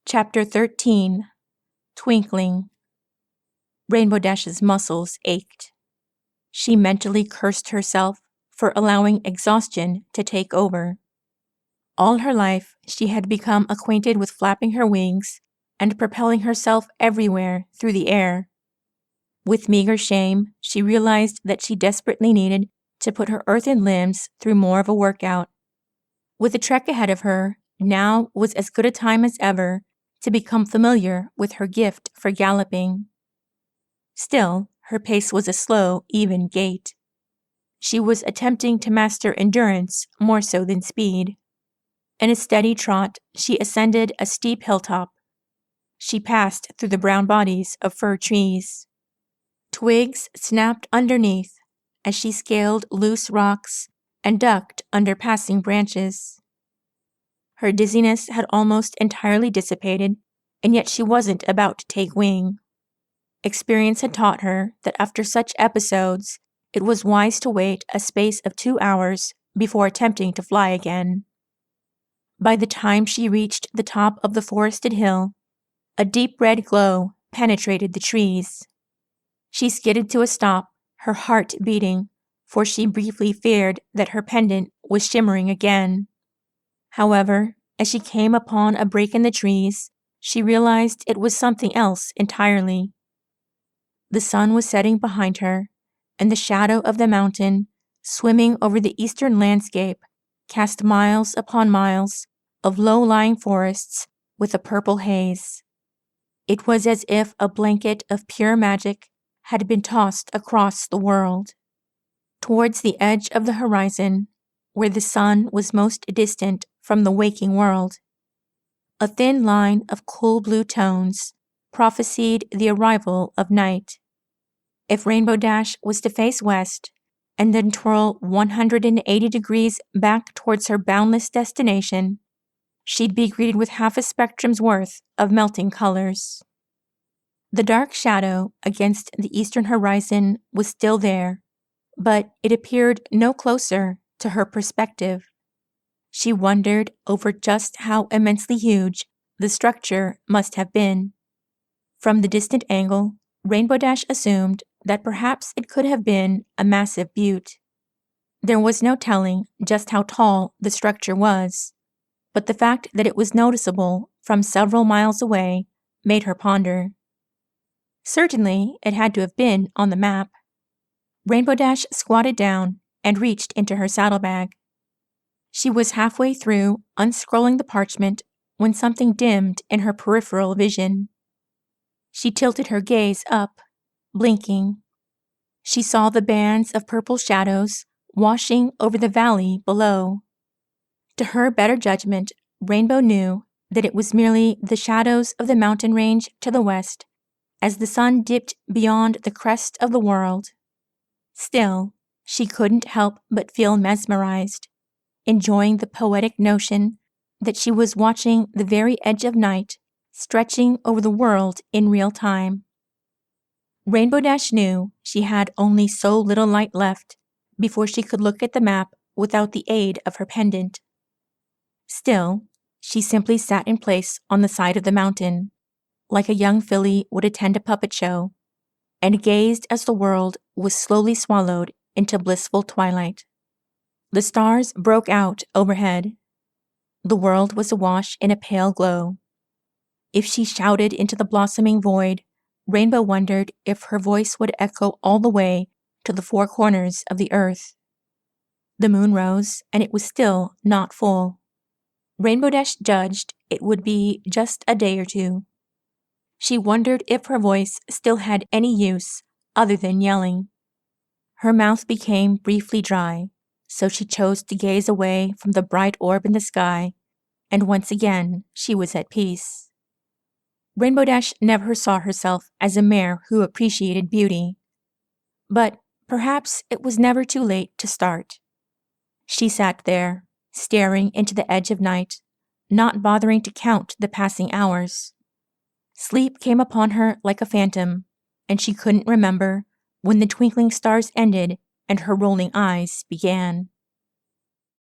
Chapter 13 Twinkling. Rainbow Dash's muscles ached. She mentally cursed herself for allowing exhaustion to take over. All her life, she had become acquainted with flapping her wings and propelling herself everywhere through the air. With meager shame, she realized that she desperately needed to put her earthen limbs through more of a workout. With the trek ahead of her, now was as good a time as ever to become familiar with her gift for galloping. Still, her pace was a slow, even gait. She was attempting to master endurance more so than speed. In a steady trot, she ascended a steep hilltop. She passed through the brown bodies of fir trees. Twigs snapped underneath as she scaled loose rocks and ducked under passing branches. Her dizziness had almost entirely dissipated, and yet she wasn't about to take wing. Experience had taught her that after such episodes, it was wise to wait a space of 2 hours before attempting to fly again. By the time she reached the top of the forested hill, a deep red glow penetrated the trees. She skidded to a stop, her heart beating, for she briefly feared that her pendant was shimmering again. However, as she came upon a break in the trees, she realized it was something else entirely. The sun was setting behind her, and the shadow of the mountain, swimming over the eastern landscape, cast miles upon miles of low-lying forests with a purple haze. It was as if a blanket of pure magic had been tossed across the world. Towards the edge of the horizon, where the sun was most distant from the waking world, a thin line of cool blue tones prophesied the arrival of night. If Rainbow Dash was to face west and then twirl 180 degrees back towards her boundless destination, she'd be greeted with half a spectrum's worth of melting colors. The dark shadow against the eastern horizon was still there, but it appeared no closer to her perspective. She wondered over just how immensely huge the structure must have been. From the distant angle, Rainbow Dash assumed that perhaps it could have been a massive butte. There was no telling just how tall the structure was, but the fact that it was noticeable from several miles away made her ponder. Certainly, it had to have been on the map. Rainbow Dash squatted down and reached into her saddlebag. She was halfway through unscrolling the parchment when something dimmed in her peripheral vision. She tilted her gaze up, blinking. She saw the bands of purple shadows washing over the valley below. To her better judgment, Rainbow knew that it was merely the shadows of the mountain range to the west as the sun dipped beyond the crest of the world. Still, she couldn't help but feel mesmerized, enjoying the poetic notion that she was watching the very edge of night stretching over the world in real time. Rainbow Dash knew she had only so little light left before she could look at the map without the aid of her pendant. Still, she simply sat in place on the side of the mountain, like a young filly would attend a puppet show, and gazed as the world was slowly swallowed into blissful twilight. The stars broke out overhead. The world was awash in a pale glow. If she shouted into the blossoming void, Rainbow wondered if her voice would echo all the way to the four corners of the earth. The moon rose, and it was still not full. Rainbow Dash judged it would be just a day or two. She wondered if her voice still had any use other than yelling. Her mouth became briefly dry, so she chose to gaze away from the bright orb in the sky, and once again she was at peace. Rainbow Dash never saw herself as a mare who appreciated beauty, but perhaps it was never too late to start. She sat there, staring into the edge of night, not bothering to count the passing hours. Sleep came upon her like a phantom, and she couldn't remember when the twinkling stars ended and her rolling eyes began.